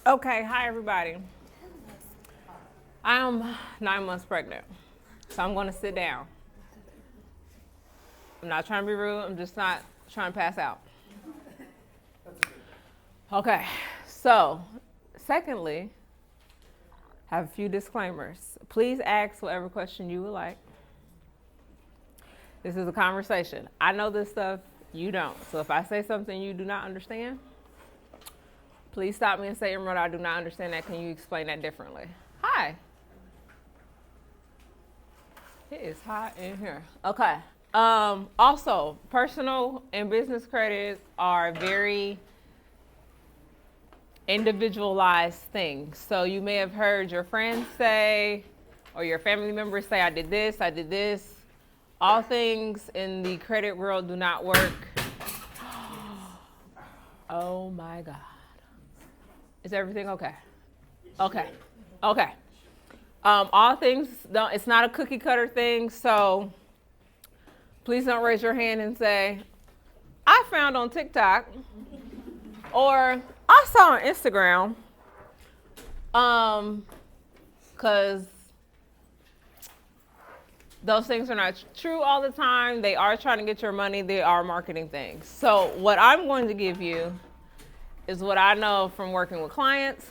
Okay, hi everybody. I'm 9 months pregnant, so I'm gonna sit down. I'm not trying to be rude, I'm just not trying to pass out. Okay, so secondly, I have a few disclaimers. Please ask whatever question you would like. This is a conversation. I know this stuff, you don't. So if I say something you do not understand, please stop me and say, Emerald, I do not understand that. Can you explain that differently? Hi. It is hot in here. Okay. Also, personal and business credits are very individualized things. So you may have heard your friends say, or your family members say, I did this, I did this. All things in the credit world do not work. Oh my God. Is everything okay? Okay. Okay. All things don't, it's not a cookie cutter thing, so please don't raise your hand and say, I found on TikTok or I saw on Instagram, because those things are not true all the time. They are trying to get your money. They are marketing things. So what I'm going to give you is what I know from working with clients,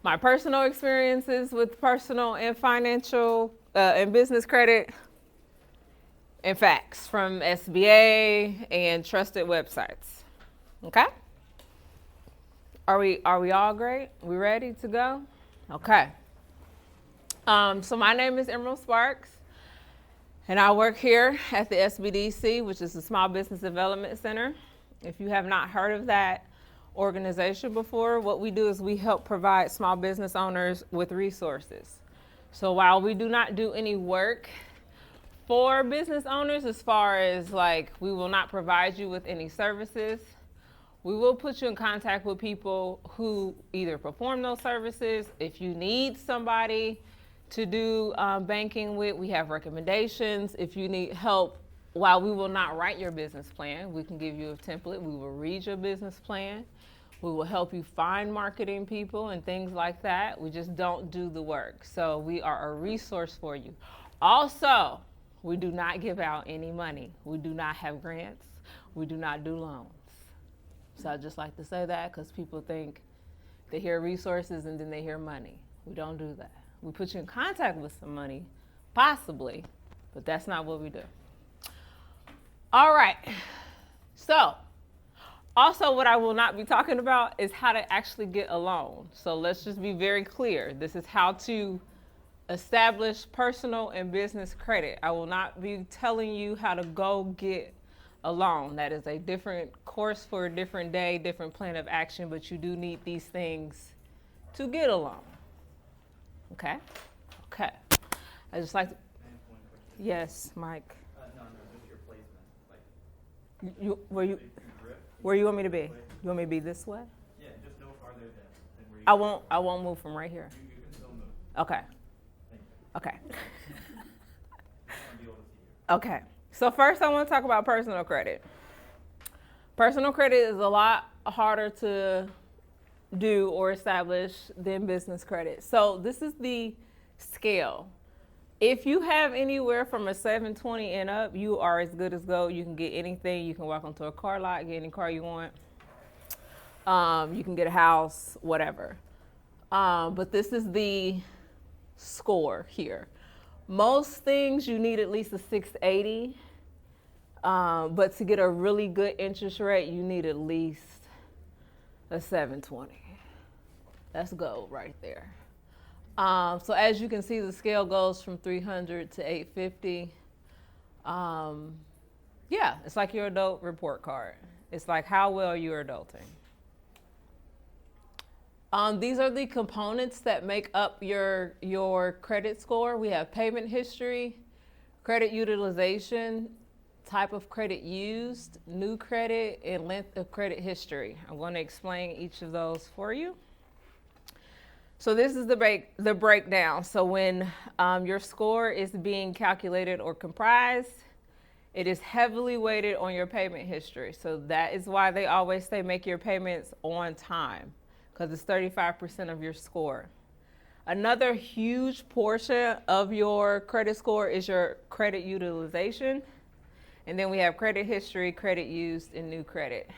my personal experiences with personal and financial and business credit, and facts from SBA and trusted websites. Okay? Are we all great? We ready to go? Okay. So my name is Emerald Sparks, and I work here at the SBDC, which is the Small Business Development Center. If you have not heard of that organization before, what we do is we help provide small business owners with resources. So while we do not do any work for business owners, as far as like, we will not provide you with any services, we will put you in contact with people who either perform those services. If you need somebody to do banking with, we have recommendations. If you need help, while we will not write your business plan, we can give you a template. We will read your business plan. We will help you find marketing people and things like that. We just don't do the work. So we are a resource for you. Also, we do not give out any money. We do not have grants. We do not do loans. So I just like to say that because people think they hear resources and then they hear money. We don't do that. We put you in contact with some money, possibly, but that's not what we do. All right. So also what I will not be talking about is how to actually get a loan. So let's just be very clear. This is how to establish personal and business credit. I will not be telling you how to go get a loan. That is a different course for a different day, different plan of action, but you do need these things to get a loan. Okay? Okay. I just like to, yes, Mike. No, just your placement. Where you want me to be? You want me to be this way? Yeah, just no farther than where you I won't move from right here. You can still move. Okay. Thank you. Okay. I want to be able to see you. Okay. So first I want to talk about personal credit. Personal credit is a lot harder to do or establish than business credit. So this is the scale. If you have anywhere from a 720 and up, you are as good as gold. You can get anything. You can walk onto a car lot, get any car you want. You can get a house, whatever. But this is the score here. Most things you need at least a 680. But to get a really good interest rate, you need at least a 720. That's gold right there. So as you can see, the scale goes from 300 to 850. Yeah, it's like your adult report card. It's like how well you're adulting. These are the components that make up your credit score. We have payment history, credit utilization, type of credit used, new credit, and length of credit history. I'm going to explain each of those for you. So this is the breakdown. So when your score is being calculated or comprised, it is heavily weighted on your payment history. So that is why they always say make your payments on time, because it's 35% of your score. Another huge portion of your credit score is your credit utilization. And then we have credit history, credit used, and new credit.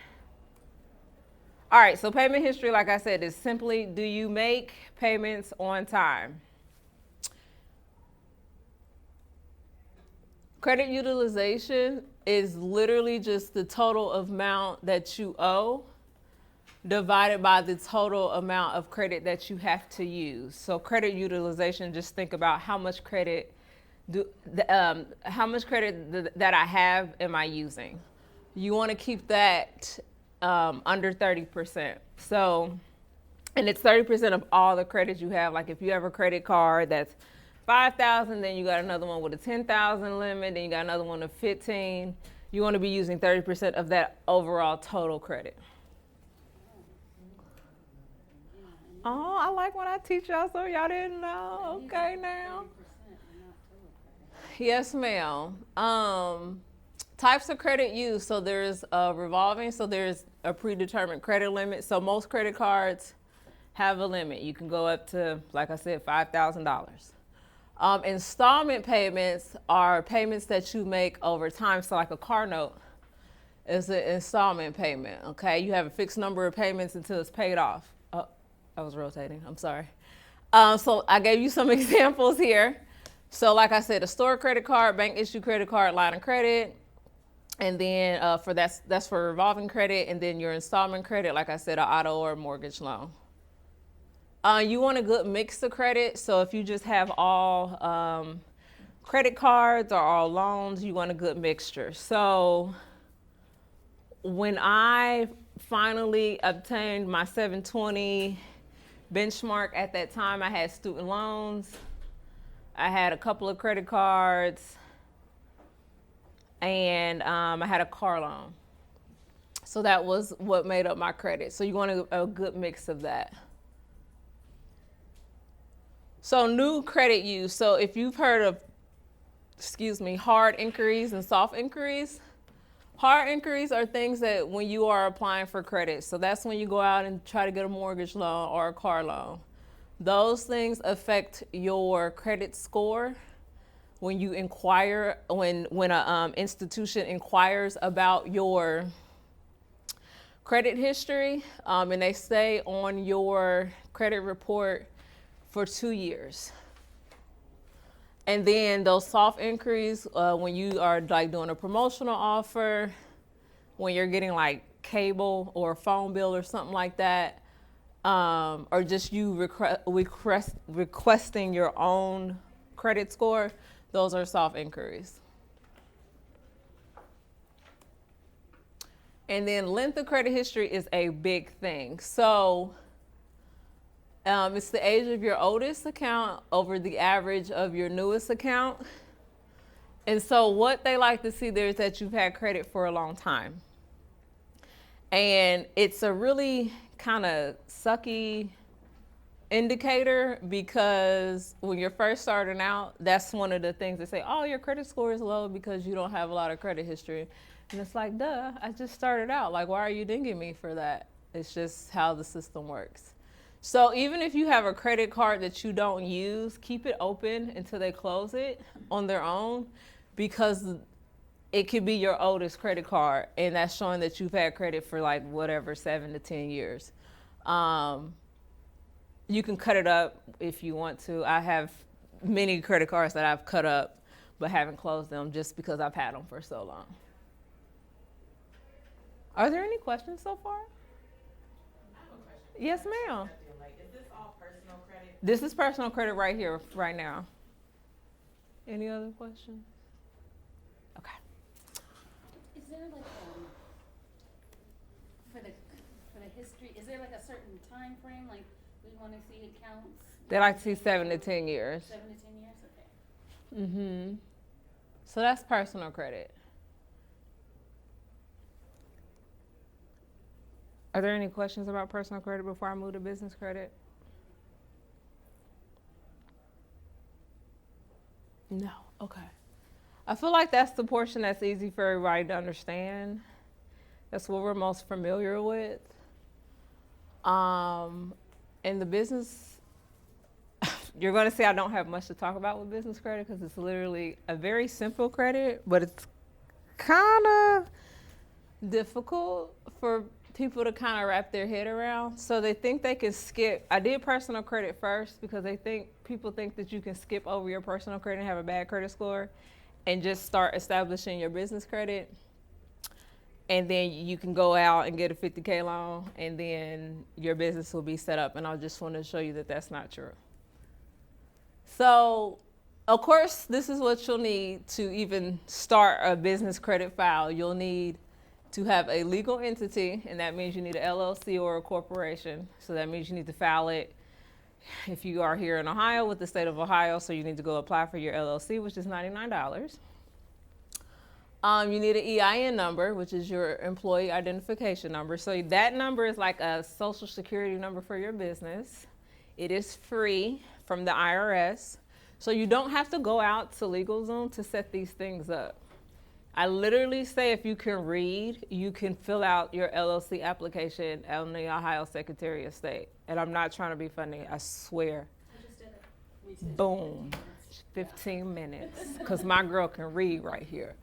All right, so payment history, like I said, is simply, do you make payments on time? Credit utilization is literally just the total amount that you owe divided by the total amount of credit that you have to use. So credit utilization, just think about how much credit that I have am I using. You want to keep that under 30%. So, and it's 30% of all the credits you have. Like if you have a credit card that's 5,000, then you got another one with a 10,000 limit, then you got another one of 15. You want to be using 30% of that overall total credit. Oh, I like when I teach y'all so y'all didn't know. Okay, now. Yes, ma'am. Types of credit used. So there's revolving. So there's a predetermined credit limit. So most credit cards have a limit. You can go up to, like I said, $5,000. Installment payments are payments that you make over time. So like a car note is an installment payment. Okay, you have a fixed number of payments until it's paid off. Oh, I was rotating. I'm sorry. So I gave you some examples here. So like I said, a store credit card, bank issue credit card, line of credit. And then that's for revolving credit. And then your installment credit, like I said, an auto or mortgage loan. You want a good mix of credit. So if you just have all credit cards or all loans, you want a good mixture. So when I finally obtained my 720 benchmark, at that time I had student loans, I had a couple of credit cards, and I had a car loan. So that was what made up my credit. So you want a good mix of that. So new credit use. So if you've heard of, hard inquiries and soft inquiries, hard inquiries are things that when you are applying for credit. So that's when you go out and try to get a mortgage loan or a car loan. Those things affect your credit score. When you inquire, when an institution inquires about your credit history, and they stay on your credit report for 2 years. And then those soft inquiries, when you are like doing a promotional offer, when you're getting like cable or a phone bill or something like that, or just you requesting your own credit score, those are soft inquiries. And then length of credit history is a big thing. So it's the age of your oldest account over the average of your newest account. And so what they like to see there is that you've had credit for a long time. And it's a really kind of sucky indicator, because when you're first starting out, that's one of the things they say, oh, your credit score is low because you don't have a lot of credit history. And it's like, duh, I just started out. Like, why are you dinging me for that? It's just how the system works. So even if you have a credit card that you don't use, keep it open until they close it on their own, because it could be your oldest credit card, and that's showing that you've had credit for like whatever, 7 to 10 years. You can cut it up if you want to. I have many credit cards that I've cut up but haven't closed them just because I've had them for so long. Are there any questions so far? I have a question. Yes, ma'am. Is this all personal credit? This is personal credit right here, right now. Any other questions? Okay. Is there like for the history? Is there like a certain time frame? Like we want to see accounts. They like to see 7 to 10 years. 7 to 10 years. Okay. Mm-hmm. So that's personal credit. Are there any questions about personal credit before I move to business credit? No. Okay. I feel like that's the portion that's easy for everybody to understand. That's what we're most familiar with. In the business, you're going to see I don't have much to talk about with business credit because it's literally a very simple credit, but it's kind of difficult for people to kind of wrap their head around. So they think they can skip. I did personal credit first because people think that you can skip over your personal credit and have a bad credit score and just start establishing your business credit. And then you can go out and get a $50K loan and then your business will be set up. And I just want to show you that that's not true. So, of course, this is what you'll need to even start a business credit file. You'll need to have a legal entity, and that means you need an LLC or a corporation. So that means you need to file it if you are here in Ohio with the state of Ohio. So you need to go apply for your LLC, which is $99. You need an EIN number, which is your employee identification number. So that number is like a social security number for your business. It is free from the IRS. So you don't have to go out to LegalZoom to set these things up. I literally say if you can read, you can fill out your LLC application on the Ohio Secretary of State. And I'm not trying to be funny, I swear. I just did it. We said Boom, 15 minutes, because my girl can read right here.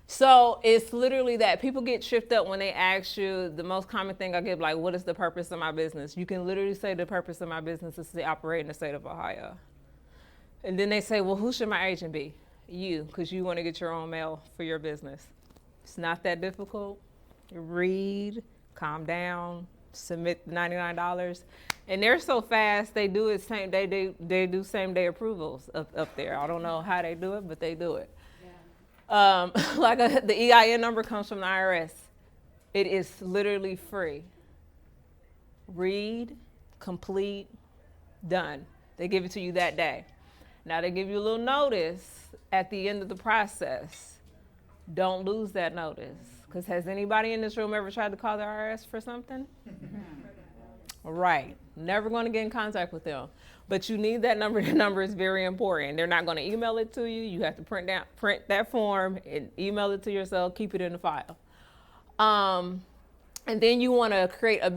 So it's literally that. People get tripped up when they ask you, the most common thing I get, like, what is the purpose of my business? You can literally say the purpose of my business is to operate in the state of Ohio. And then they say, well, who should my agent be? You, because you want to get your own mail for your business. It's not that difficult. Read, calm down, submit $99. And they're so fast, they do it same day, they do same day approvals up there. I don't know how they do it, but they do it. The EIN number comes from the IRS. It is literally free. Read, complete, done. They give it to you that day. Now they give you a little notice at the end of the process. Don't lose that notice. Because has anybody in this room ever tried to call the IRS for something? Right. Never going to get in contact with them. But you need that number. The number is very important. They're not going to email it to you. You have to print that form and email it to yourself. Keep it in the file. And then you want to create a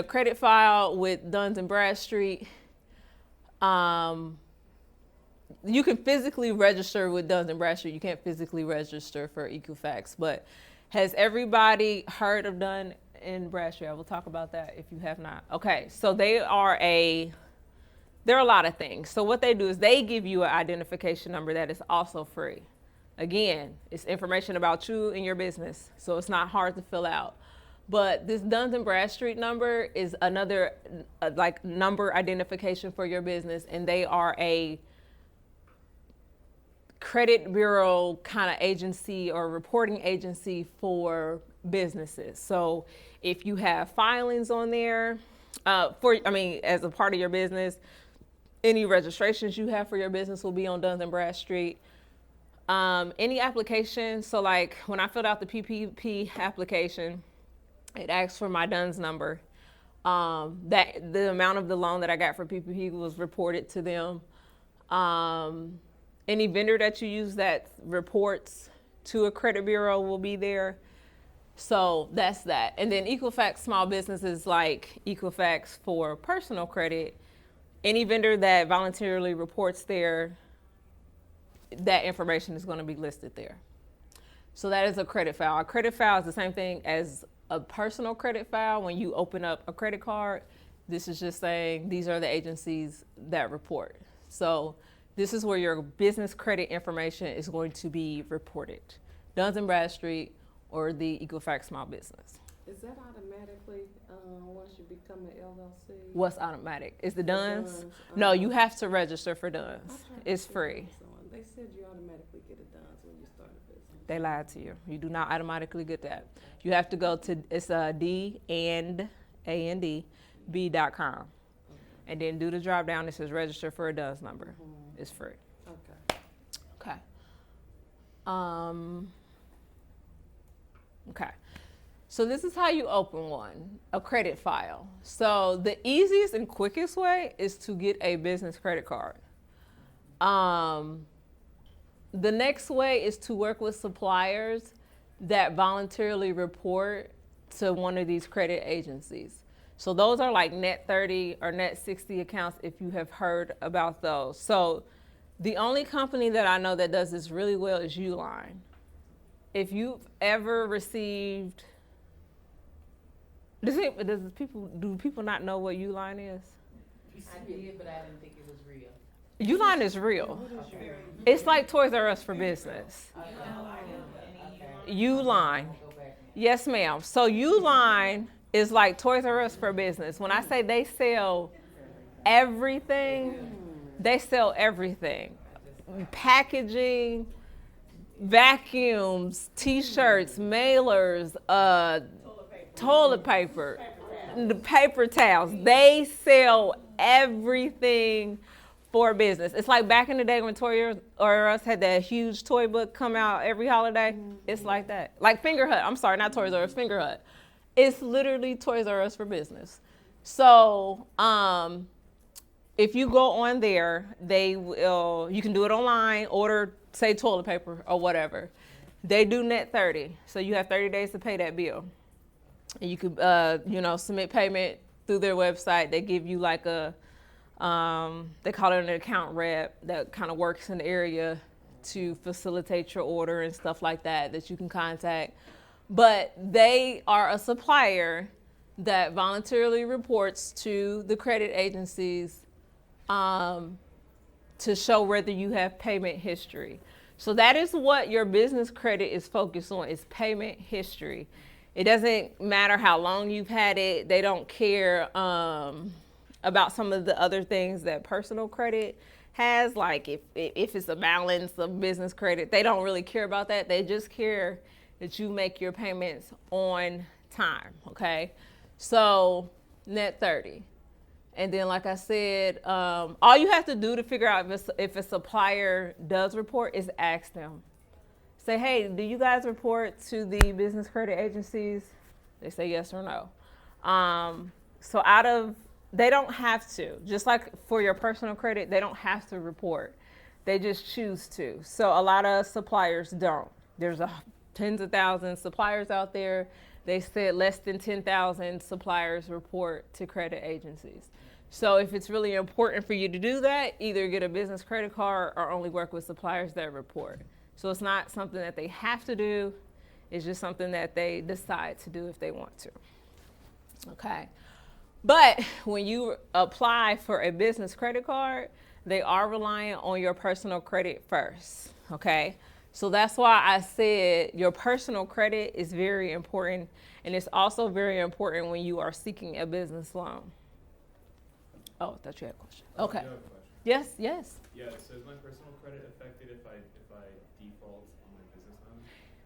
credit file with Duns and Bradstreet. You can physically register with Duns and Bradstreet. You can't physically register for Equifax. But has everybody heard of Dun and Bradstreet? I will talk about that if you have not. Okay, so they're a lot of things. So what they do is they give you an identification number that is also free. Again, it's information about you and your business, so it's not hard to fill out. But this Duns and Bradstreet number is another number identification for your business, and they are a credit bureau kind of agency or reporting agency for businesses. So if you have filings on there as a part of your business, any registrations you have for your business will be on Duns and Bradstreet. Any application, so like when I filled out the PPP application, it asked for my Duns number. That the amount of the loan that I got for PPP was reported to them. Any vendor that you use that reports to a credit bureau will be there. So that's that. And then Equifax small business is like Equifax for personal credit. Any vendor that voluntarily reports there, that information is going to be listed there. So that is a credit file. A credit file is the same thing as a personal credit file. When you open up a credit card, this is just saying these are the agencies that report. So this is where your business credit information is going to be reported. Duns and Bradstreet or the Equifax small business. Is that automatically once you become an LLC? What's automatic? Is the Duns? Duns, No, you have to register for Duns. I tried It's to free. see someone. They said you automatically get a Duns when you start a business. They lied to you. You do not automatically get that. You have to go to, it's D&B.com. And then do the drop down that says register for a Duns number. It's free. Okay. Okay. Okay. So this is how you open one, a credit file. So the easiest and quickest way is to get a business credit card. The next way is to work with suppliers that voluntarily report to one of these credit agencies. So those are like net 30 or net 60 accounts if you have heard about those. So the only company that I know that does this really well is Uline. If you've ever received, do people not know what Uline is? I did, but I didn't think it was real. Uline is real. It's like Toys R Us for business. Uline. Yes, ma'am. So Uline is like Toys R Us for business. When I say they sell everything, they sell everything. Packaging, vacuums, t-shirts, mailers, toilet paper, the paper towels. They sell everything for business. It's like back in the day when Toys R Us had that huge toy book come out every holiday. It's like that. Like Finger Hut. I'm sorry, not Toys R Us, Finger Hut. It's literally Toys R Us for business. So if you go on there, you can do it online, order, say, toilet paper or whatever. They do net 30. So you have 30 days to pay that bill. And you could, submit payment through their website. They give you like they call it an account rep that kind of works in the area to facilitate your order and stuff like that you can contact. But they are a supplier that voluntarily reports to the credit agencies to show whether you have payment history. So that is what your business credit is focused on, is payment history. It doesn't matter how long you've had it. They don't care about some of the other things that personal credit has, like if it's a balance of business credit. They don't really care about that. They just care that you make your payments on time, okay? So net 30. And then, like I said, all you have to do to figure out if a supplier does report is ask them. Say, hey, do you guys report to the business credit agencies? They say yes or no. They don't have to. Just like for your personal credit, they don't have to report. They just choose to. So a lot of suppliers don't. There's tens of thousands of suppliers out there. They said less than 10,000 suppliers report to credit agencies. So if it's really important for you to do that, either get a business credit card or only work with suppliers that report. So it's not something that they have to do. It's just something that they decide to do if they want to. Okay. But when you apply for a business credit card, they are relying on your personal credit first. Okay. So that's why I said your personal credit is very important. And it's also very important when you are seeking a business loan. Oh, I thought you had a question. Okay. I do have a question. Yes. Yeah, so is my personal credit affected if I default on my business loan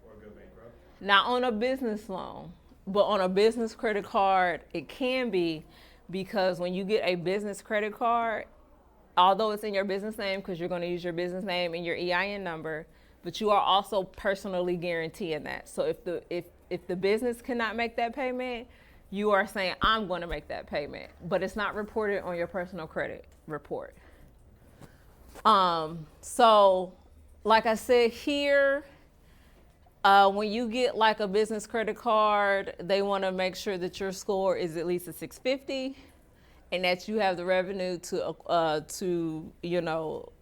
or go bankrupt? Not on a business loan, but on a business credit card, it can be, because when you get a business credit card, although it's in your business name, because you're going to use your business name and your EIN number, but you are also personally guaranteeing that. So if the business cannot make that payment, you are saying, I'm going to make that payment, but it's not reported on your personal credit report. So like I said here, when you get like a business credit card, they want to make sure that your score is at least a 650 and that you have the revenue to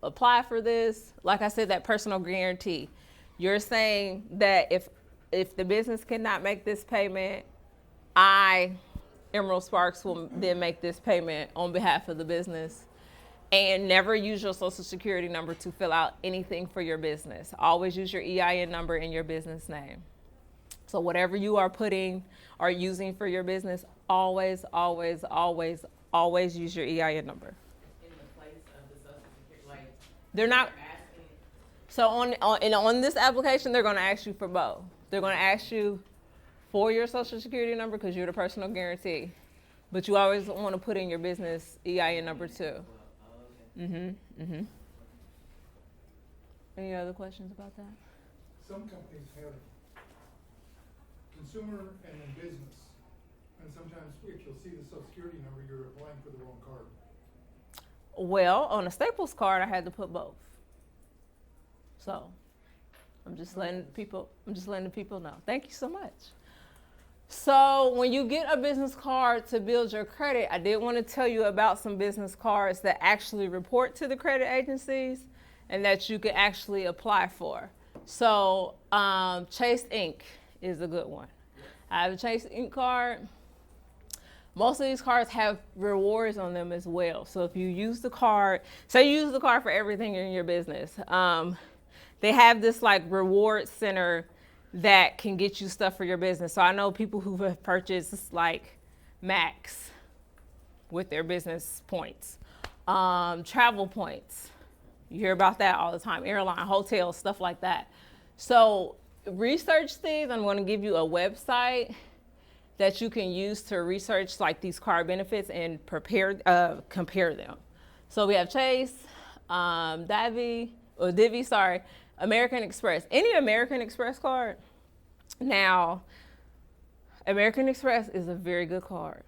apply for this. Like I said, that personal guarantee. You're saying that if the business cannot make this payment, Emerald Sparks, will then make this payment on behalf of the business. And never use your social security number to fill out anything for your business. Always use your EIN number in your business name. So whatever you are putting or using for your business, always, always, always, always use your EIN number. In the place of the social security, like They're not. asking. So on this application, they're going to ask you for both. They're going to ask you for your social security number because you're the personal guarantee, but you always want to put in your business EIN number too. Any other questions about that? Some companies have consumer and then business. And sometimes if you'll see the social security number, you're applying for the wrong card. Well, on a Staples card, I had to put both. So I'm just letting people know. Thank you so much. So when you get a business card to build your credit, I did want to tell you about some business cards that actually report to the credit agencies and that you can actually apply for. So Chase Inc. is a good one. I have a Chase Inc. card. Most of these cards have rewards on them as well. So if you use the card, say you use the card for everything in your business, they have this like reward center that can get you stuff for your business. So I know people who have purchased like Max with their business points, travel points. You hear about that all the time, airline, hotels, stuff like that. So research these. I'm going to give you a website that you can use to research like these card benefits and compare them. So we have Chase, Divvy, American Express. Any American Express card. Now, American Express is a very good card.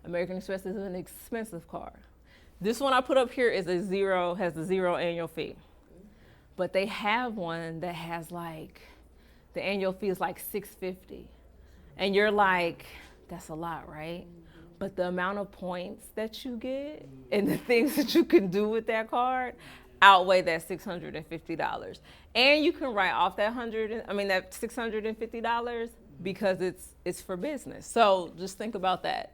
American Express is an expensive card. This one I put up here has a zero annual fee. But they have one that has like, the annual fee is like $650. And you're like, that's a lot, right? But the amount of points that you get and the things that you can do with that card outweigh that $650. And you can write off that $650 because it's for business. So just think about that.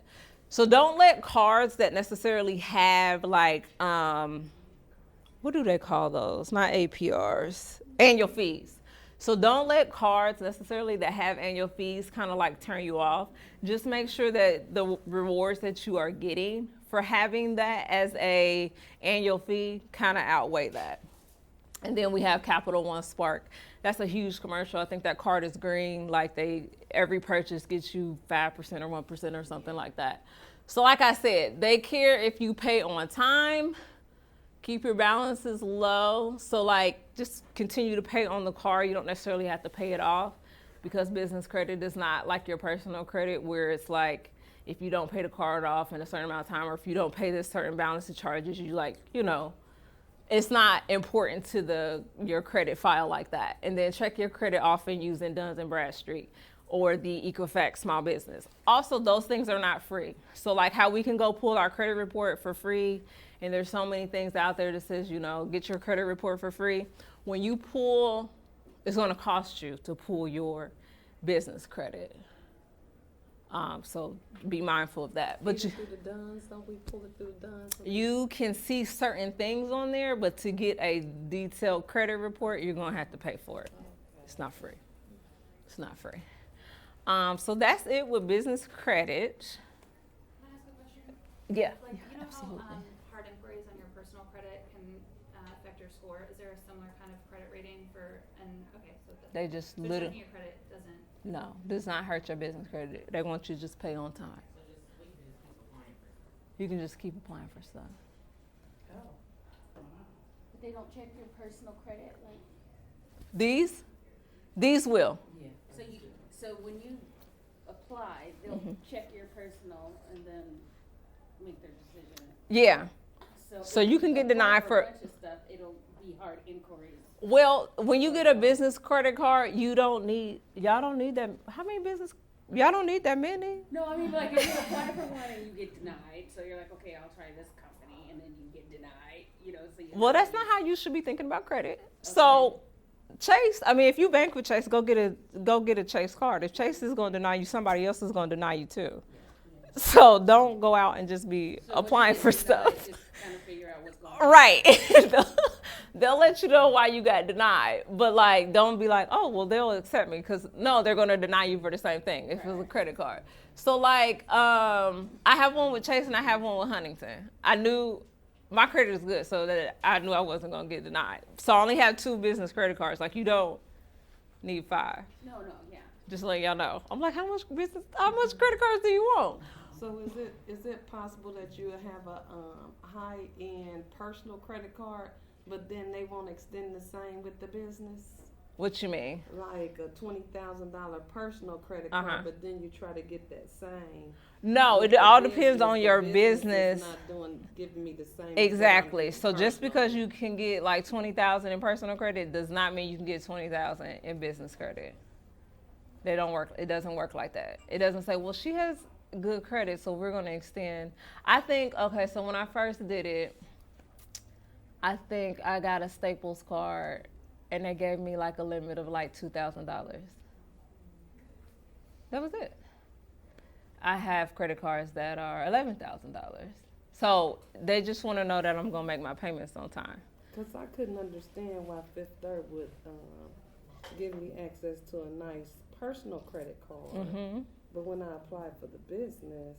So don't let cards that necessarily have like, what do they call those? Not APRs, annual fees. So don't let cards necessarily that have annual fees kind of like turn you off. Just make sure that the rewards that you are getting for having that as a annual fee kind of outweigh that. And then we have Capital One Spark. That's a huge commercial. I think that card is green. Like every purchase gets you 5% or 1% or something like that. So like I said, they care if you pay on time. Keep your balances low. So like just continue to pay on the card. You don't necessarily have to pay it off because business credit is not like your personal credit where it's like if you don't pay the card off in a certain amount of time or if you don't pay this certain balance of charges, you like, it's not important to your credit file like that. And then check your credit often using Duns & Bradstreet or the Equifax Small Business. Also, those things are not free. So like how we can go pull our credit report for free. And there's so many things out there that says, get your credit report for free. When you pull, it's going to cost you to pull your business credit. So be mindful of that. But through the Duns, don't we pull it through the Duns? You can see certain things on there, but to get a detailed credit report, you're going to have to pay for it. It's not free. It's not free. So that's it with business credit. Can I ask a question? Yeah, Like, you know absolutely. how hard inquiries on your personal credit can affect your score? Is there a similar kind of credit rating for, They just so literally, checking your credit doesn't, no, does not hurt your business credit. They want you to just pay on time. So just, we can just keep applying for stuff. You can just keep applying for stuff. Oh. But they don't check your personal credit, like, These will. Yeah. so when you apply, they'll Mhm. check your personal and then make their decision. Yeah. So if you can get apply denied a for- bunch of stuff, it'll be hard inquiries. Well, when you get a business credit card, y'all don't need that. How many business? Y'all don't need that many. No, I mean, like, if you apply for one and you get denied, so you're like, okay, I'll try this company, and then you get denied, so you. Well, that's not how you should be thinking about credit. So, Chase, if you bank with Chase, go get a Chase card. If Chase is going to deny you, somebody else is going to deny you too. So don't go out and just be So when applying you for get denied, stuff. just kind of figure out what's going on. Right. They'll let you know why you got denied. But like, don't be like, oh, well, they'll accept me. Because no, they're going to deny you for the same thing if it was a credit card. So like, I have one with Chase and I have one with Huntington. I knew my credit is good, so that I knew I wasn't going to get denied. So I only have 2 business credit cards. Like, you don't need 5. No, yeah. Just letting y'all know. I'm like, how much credit cards do you want? So is it possible that you have a high-end personal credit card, but then they won't extend the same with the business? What you mean? Like a $20,000 personal credit Uh-huh. card, but then you try to get that same. No, with it the all depends business, on the your business is business. not giving me the same. Exactly. as So just personal. because you can get like 20,000 in personal credit does not mean you can get 20,000 in business credit. They don't work. It doesn't work like that. It doesn't say, well, she has good credit, so we're going to extend. I think, okay, so when I first did it, I think I got a Staples card, and they gave me like a limit of like $2,000. That was it. I have credit cards that are $11,000. So they just want to know that I'm going to make my payments on time. Because I couldn't understand why Fifth Third would give me access to a nice personal credit card. Mm-hmm. But when I applied for the business,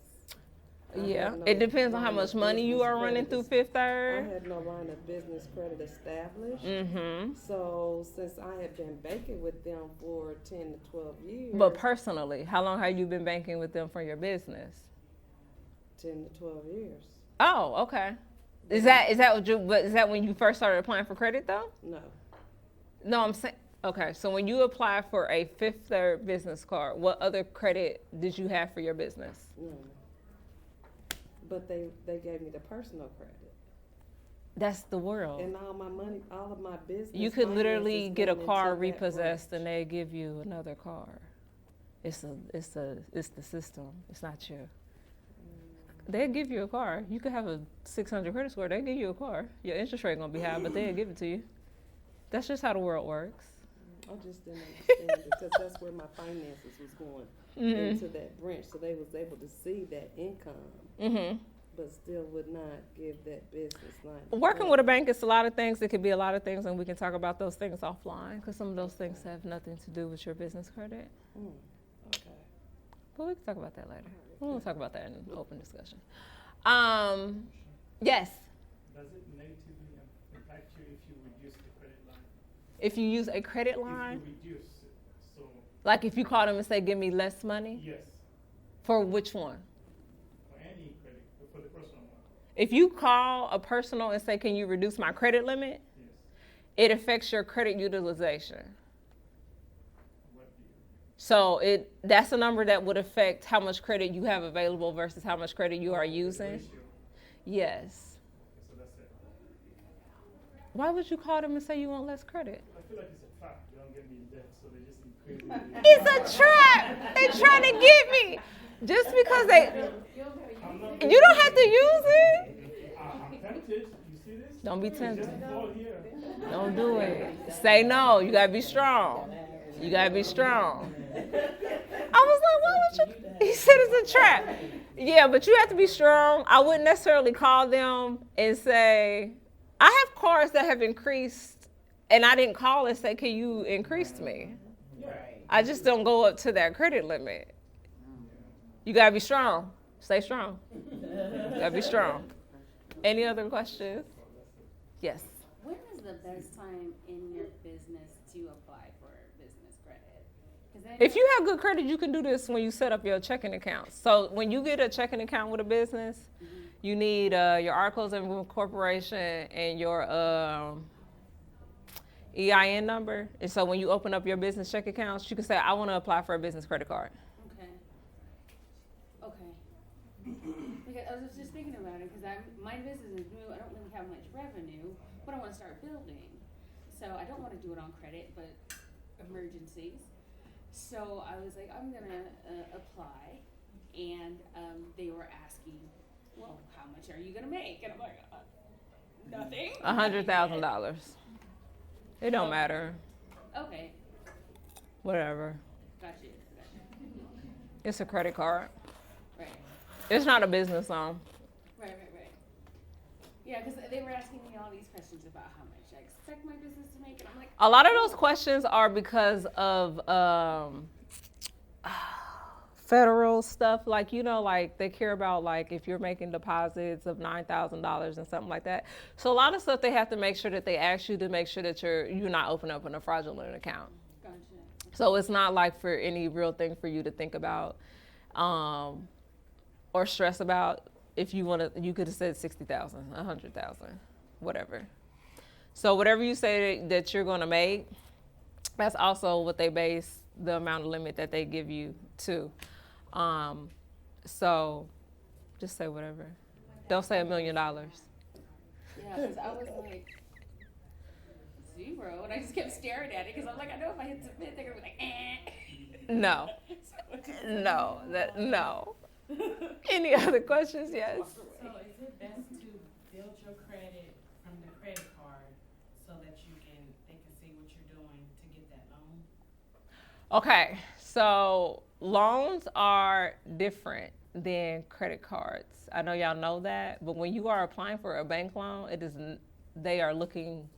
I Yeah, had no it depends on how line much of money you business are running credit through es- Fifth I Third. had no line of business credit established. Mm-hmm. So since I had been banking with them for 10 to 12 years, But personally, how long have you been banking with them for your business? 10 to 12 years. Oh, okay. Is that what you? But is that when you first started applying for credit though? No. No, I'm saying. Okay, so when you apply for a Fifth Third business card, what other credit did you have for your business? No. But they gave me the personal credit. That's the world. And all my money, all of my business. You could literally finances get a went car into that repossessed branch. and they give you another car. It's the system. It's not you. They'll give you a car. You could have a 600 credit score. They'll give you a car. Your interest rate gonna be high, but they'll give it to you. That's just how the world works. I just didn't understand because that's where my finances was going Mm-hmm. into that branch, so they was able to see that income, Mm-hmm. but still would not give that business line. Working with a bank is a lot of things. It could be a lot of things, and we can talk about those things offline because some of those things have nothing to do with your business credit. Okay. But we can talk about that later. We'll talk about that in open discussion. Yes. Does it negatively impact you if you reduce the credit line? If you use a credit line, If you reduce it, so like if you call them and say, give me less money, yes, for which one? for any credit, for the personal one, If you call a personal and say, can you reduce my credit limit, yes. it affects your credit utilization. What do you? So that's a number that would affect how much credit you have available versus how much credit you are using. Ratio. Yes. Okay, so that's it. Why would you call them and say you want less credit? I feel like it's a trap. They don't get me in debt, so they just increase it. It's a trap. They're trying to get me. Just because I'm not. you don't have to use it. I'm tempted. You see this? Don't be Just tempted. fall here. Don't do it. Say no. You gotta be strong. You gotta be strong. I was like, why would you? He said it's a trap. Yeah, but you have to be strong. I wouldn't necessarily call them and say, I have cards that have increased, and I didn't call and say, can you increase me? I just don't go up to that credit limit. You gotta be strong. Stay strong. You gotta be strong. Any other questions? Yes. When is the best time in your business to apply for business credit? 'Cause I If you have good credit, you can do this when you set up your checking account. So when you get a checking account with a business, you need your articles of incorporation and your EIN number. And so when you open up your business check accounts, you can say, I want to apply for a business credit card. Okay. Because I was just thinking about it, because my business is new, I don't really have much revenue, but I want to start building. So I don't want to do it on credit, but emergencies. So I was like, I'm going to apply, and they were asking, well, how much are you going to make? And I'm like, nothing. $100,000. It don't matter. Okay, Whatever. got you. It's a credit card. Right. It's not a business loan. Right. Yeah, because they were asking me all these questions about how much I expect my business to make, and I'm like, A lot of those questions are because of federal stuff. Like, like they care about like if you're making deposits of $9,000 and something like that. So a lot of stuff they have to make sure that they ask you to make sure that you're not opening up a fraudulent account. gotcha. So it's not like for any real thing for you to think about or stress about. If you want to, you could have said 60,000, 100,000, whatever. So whatever you say that you're going to make, that's also what they base the amount of limit that they give you to. So just say whatever. Don't say $1 million. Yeah, because I was like, 0, and I just kept staring at it, because I'm like, I know if I hit submit, they're going to be like, eh. No. No. No. Any other questions? Yes. So is it best to build your credit from the credit card so that they can see what you're doing to get that loan? Okay, so loans are different than credit cards. I know y'all know that, but when you are applying for a bank loan, they are looking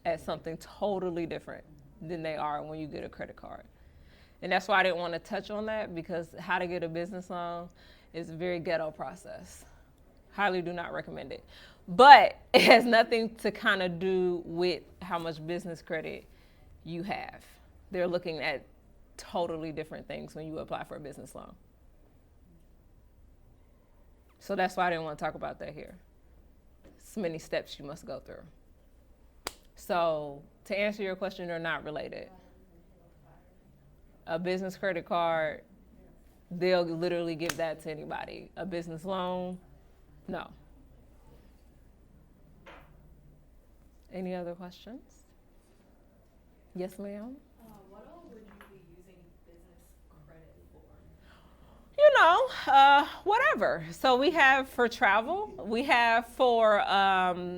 at something totally different than they are when you get a credit card. And that's why I didn't want to touch on that, because how to get a business loan is a very ghetto process. Highly do not recommend it. But it has nothing to kind of do with how much business credit you have. They're looking at totally different things when you apply for a business loan. So that's why I didn't want to talk about that here. So many steps you must go through. So to answer your question, they're not related. A business credit card, they'll literally give that to anybody. A business loan, no. Any other questions? Yes, ma'am? What all would you be using business credit for? Whatever. So we have for travel, we have for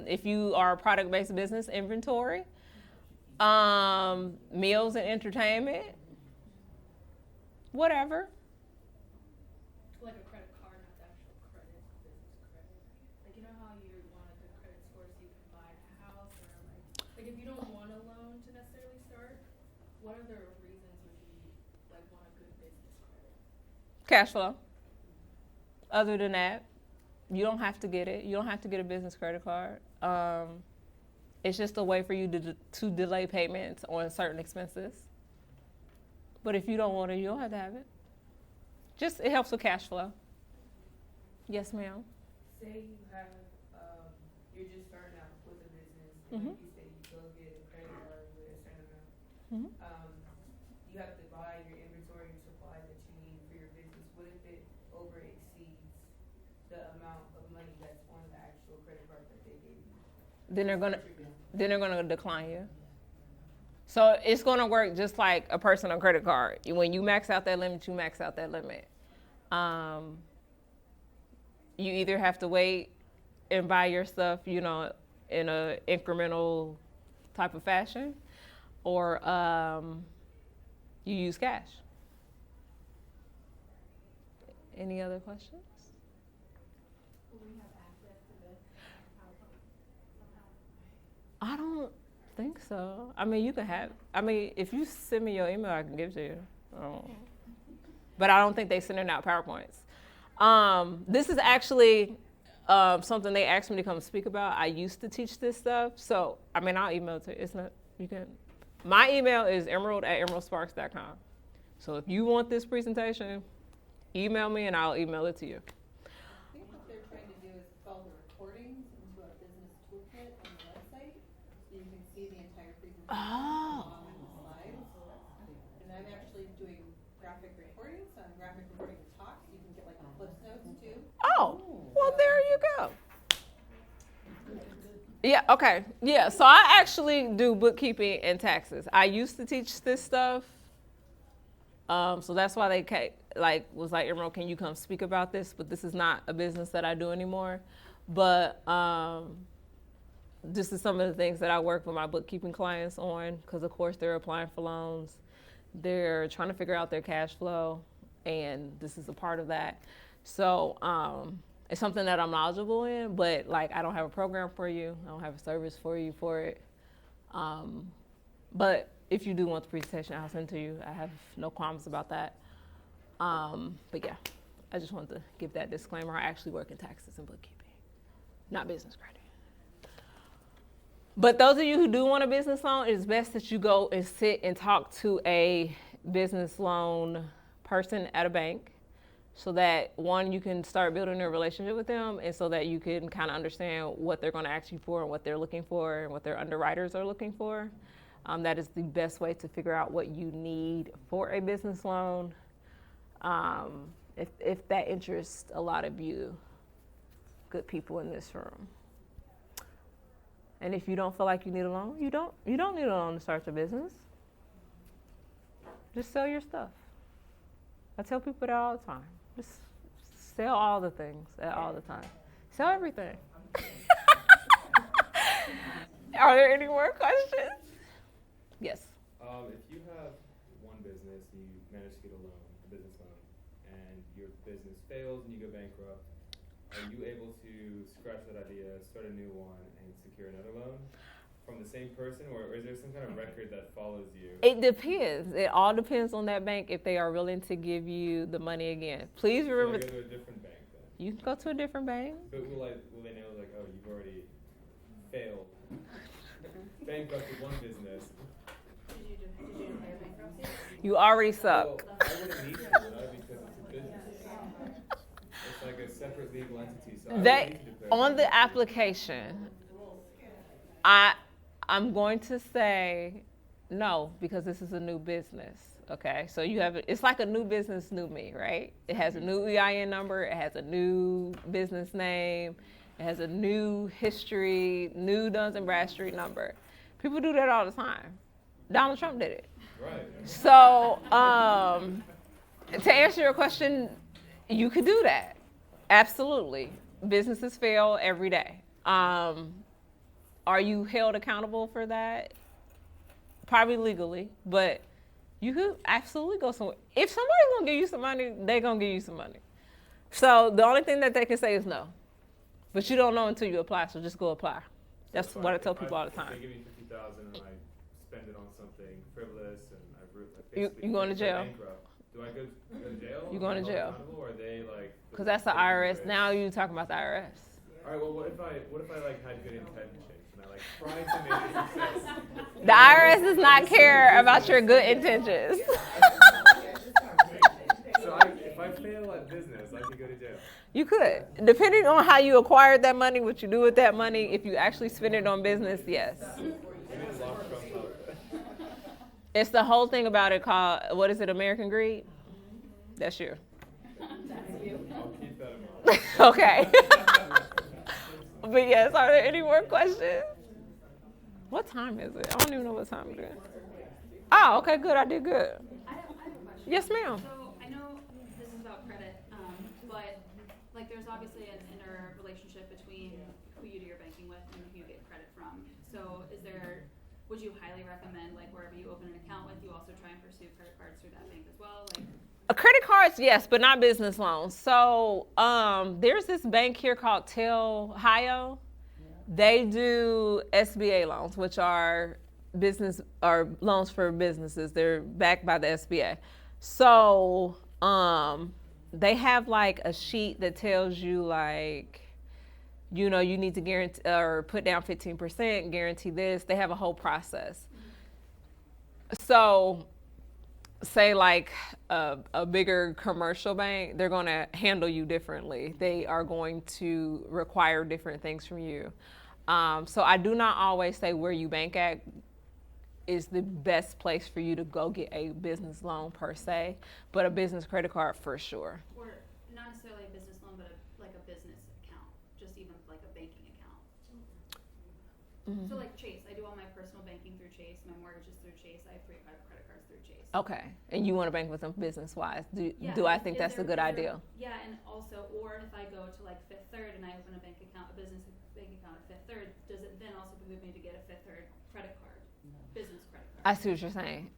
if you are a product-based business, inventory, meals and entertainment, whatever. Like a credit card, not the actual credit, business credit. Like, you know how you want a good credit score so you can buy a house, or like if you don't want a loan to necessarily start, what other reasons would you like want a good business credit? Cash flow. Other than that, you don't have to get it. You don't have to get a business credit card. It's just a way for you to delay payments on certain expenses. But if you don't want it, you don't have to have it. Just, it helps with cash flow. Yes, ma'am. Say you have, you're just starting out with a business, and like you said, you go get a credit card with a certain amount. You have to buy your inventory and supplies that you need for your business. What if it over exceeds the amount of money that's on the actual credit card that they gave you? Then they're gonna decline you. So it's gonna work just like a personal credit card. When you max out that limit, you max out that limit. You either have to wait and buy your stuff, in a incremental type of fashion, or you use cash. Any other questions? Will we have access to this somehow? I don't think so. I mean, if you send me your email, I can give it to you. But I don't think they send out PowerPoints. This is actually something they asked me to come speak about. I used to teach this stuff. So, I'll email it to you. My email is emerald@emeraldsparks.com. So if you want this presentation, email me and I'll email it to you. I think what they're trying to do is follow the recordings into a business toolkit on the website, so you can see the entire presentation along with the slides. And I'm actually doing graphic recordings, so I'm graphic recording the talks. You can get like Cliff Notes too. Oh, well, there you go. Yeah, okay. Yeah, so I actually do bookkeeping and taxes. I used to teach this stuff. So that's why they was like, Emerald, can you come speak about this? But this is not a business that I do anymore. But this is some of the things that I work with my bookkeeping clients on, because of course they're applying for loans. They're trying to figure out their cash flow, and this is a part of that. So it's something that I'm knowledgeable in, but I don't have a program for you. I don't have a service for you for it. But if you do want the presentation, I'll send it to you. I have no qualms about that. But yeah, I just wanted to give that disclaimer. I actually work in taxes and bookkeeping, not business credit. But those of you who do want a business loan, it's best that you go and sit and talk to a business loan person at a bank, so that one, you can start building a relationship with them, and so that you can kind of understand what they're going to ask you for and what they're looking for and what their underwriters are looking for. That is the best way to figure out what you need for a business loan. If that interests a lot of you good people in this room. And if you don't feel like you need a loan, you don't need a loan to start your business. Just sell your stuff. I tell people that all the time. Just sell all the things at all the time. Sell everything. Are there any more questions? Yes. If you have one business, you manage to get a loan, a business loan, and your business fails and you go bankrupt, are you able to scratch that idea, start a new one, and secure another loan from the same person, or is there some kind of record that follows you? It depends. It all depends on that bank if they are willing to give you the money again. Please remember. Should I go to a different bank then? You can go to a different bank. But will they know, like, oh, you've already failed, bankrupted one business? Did you declare bankruptcy? You already suck. Well, I wouldn't need to, would I, because it's a business. It's like a separate legal entity, so I wouldn't They need to declare on the bankruptcy. application, I'm going to say no because this is a new business. Okay, so it's like a new business, new me, right? It has a new EIN number, it has a new business name, it has a new history, new Duns and Bradstreet number. People do that all the time. Donald Trump did it. Right. So, to answer your question, you could do that. Absolutely. Businesses fail every day. Are you held accountable for that? Probably legally, but you could absolutely go somewhere. If somebody's gonna give you some money, they're gonna give you some money. So the only thing that they can say is no. But you don't know until you apply, so just go apply. That's So what I if tell people all the If time. they give me $50,000 and I spend it on something frivolous and I You basically going to go jail. bankrupt, do I go to jail? You going to Am I jail. accountable, or are they like? Because that's the IRS. Now you're talking about the IRS. All right. Well, what if I like had good intentions and I like tried to make a success? The IRS does not care about your good intentions. So if I fail at business, I could go to jail. You could. Depending on how you acquired that money, what you do with that money, if you actually spend it on business, yes. Maybe just lock Trump up. It's the whole thing about it called, what is it, American Greed? That's you. I'll keep that in mind. Okay. But yes, are there any more questions? What time is it? I don't even know what time it is. Oh, okay, good. I did good. I have a question. Yes, ma'am. So I know this is about credit, but like there's obviously an interrelationship between who you do your banking with and who you get credit from. So would you highly recommend, like, wherever you open an account with, you also try and pursue credit cards through that bank as well? Like, Credit cards, yes, but not business loans. So there's this bank here called Ohio. They do SBA loans, which are loans for businesses. They're backed by the SBA. So they have like a sheet that tells you like, you know, you need to guarantee or put down 15%, guarantee this. They have a whole process. So say like a bigger commercial bank, they're going to handle you differently. They are going to require different things from you. So I do not always say where you bank at is the best place for you to go get a business loan per se, but a business credit card for sure. or not necessarily a business loan, but like a business account, just even like a banking account. Mm-hmm. So like Chase, I do all my personal banking through Chase, my mortgage is through Chase, I have 3 credit cards through Chase. Okay, and you want to bank with them business-wise. Yeah, Do I think that's a good idea? Yeah, and also, or if I go to like Fifth Third and I open a bank account, a business bank account at Fifth Third, does it then also behoove me to get a Fifth Third credit card, business credit card? I see what you're saying.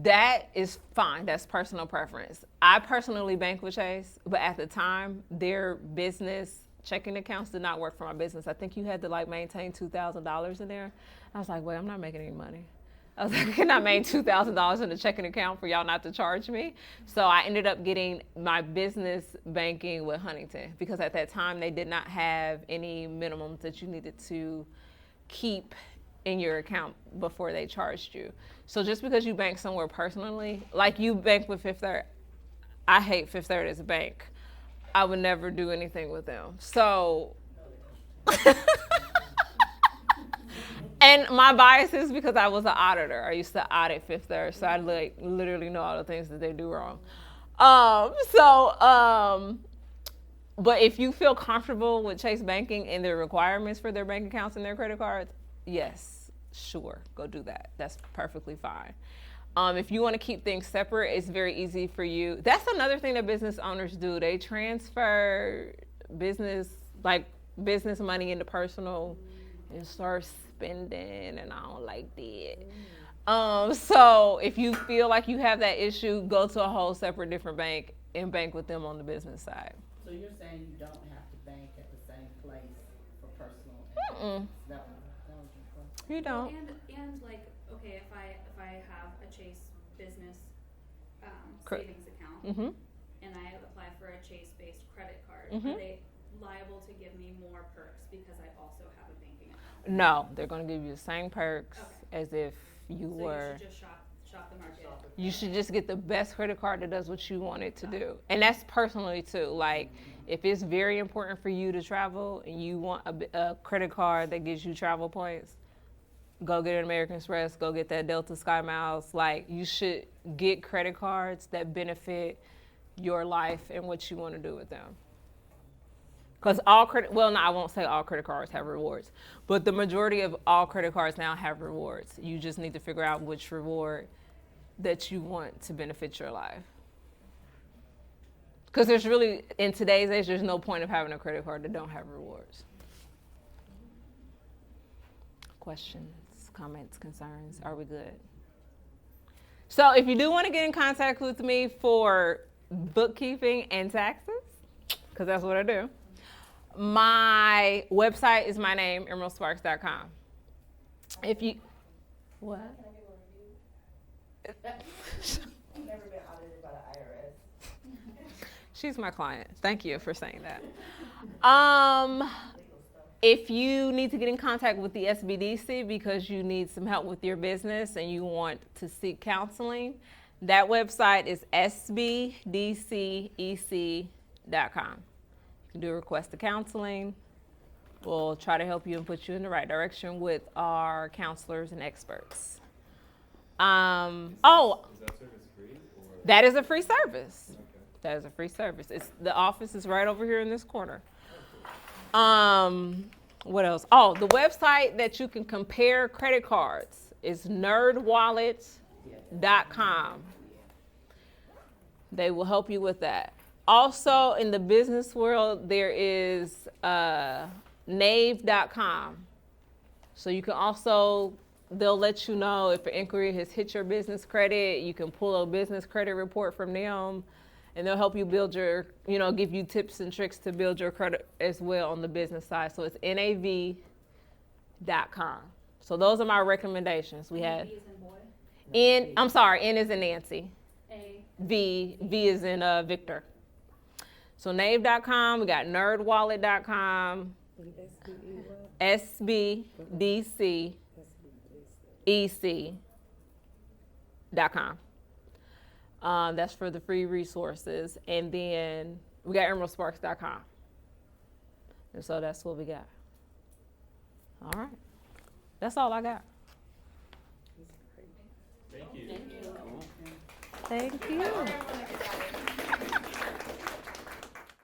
That is fine. That's personal preference. I personally bank with Chase, but at the time, their business checking accounts did not work for my business. I think you had to like maintain $2,000 in there. I was like, wait, I'm not making any money. I was like, I cannot maintain $2,000 in the checking account for y'all not to charge me. So I ended up getting my business banking with Huntington because at that time they did not have any minimums that you needed to keep in your account before they charged you. So just because you bank somewhere personally, like you bank with Fifth Third, I hate Fifth Third as a bank. I would never do anything with them. So, and my bias is because I was an auditor. I used to audit Fifth Third, so I like literally know all the things that they do wrong. But if you feel comfortable with Chase Banking and their requirements for their bank accounts and their credit cards, yes, sure, go do that. That's perfectly fine. If you want to keep things separate, it's very easy for you. That's another thing that business owners do. They transfer business money into personal and start spending, and I don't like that. So if you feel like you have that issue, go to a whole separate different bank and bank with them on the business side. So you're saying you don't have to bank at the same place for personal and business? That was your question. You don't. And like, okay, if I have a Chase business savings account and I apply for a Chase-based credit card, are they liable to give me more perks because I also have a banking account? No, they're going to give you the same perks as if you were. So you should just shop the market. You should just get the best credit card that does what you want it to do. And that's personally too. Like, if it's very important for you to travel and you want a credit card that gives you travel points, go get an American Express, go get that Delta Sky Miles. Like, you should get credit cards that benefit your life and what you want to do with them. Because I won't say all credit cards have rewards, but the majority of all credit cards now have rewards. You just need to figure out which reward that you want to benefit your life. Because there's really, in today's age, there's no point of having a credit card that don't have rewards. Questions, comments, concerns? Are we good? So if you do want to get in contact with me for bookkeeping and taxes, because that's what I do, my website is my name, emeraldsparks.com. If you, what? I've never been audited by the IRS. She's my client. Thank you for saying that. If you need to get in contact with the SBDC because you need some help with your business and you want to seek counseling, that website is sbdcec.com. You can do a request to counseling. We'll try to help you and put you in the right direction with our counselors and experts. Is that service free? Or? That is a free service. Okay. That is a free service. The office is right over here in this corner. What else? Oh, the website that you can compare credit cards is nerdwallet.com. They will help you with that. Also, in the business world, there is nave.com. So you can also, they'll let you know if an inquiry has hit your business credit. You can pull a business credit report from them, and they'll help you build your, give you tips and tricks to build your credit as well on the business side. So it's nav.com. So those are my recommendations. We have N is in Nancy. V is in Victor. So nave.com, we got nerdwallet.com, sbdcec.com. That's for the free resources. And then we got emeraldsparks.com. And so that's what we got. All right. That's all I got. Thank you. Thank you.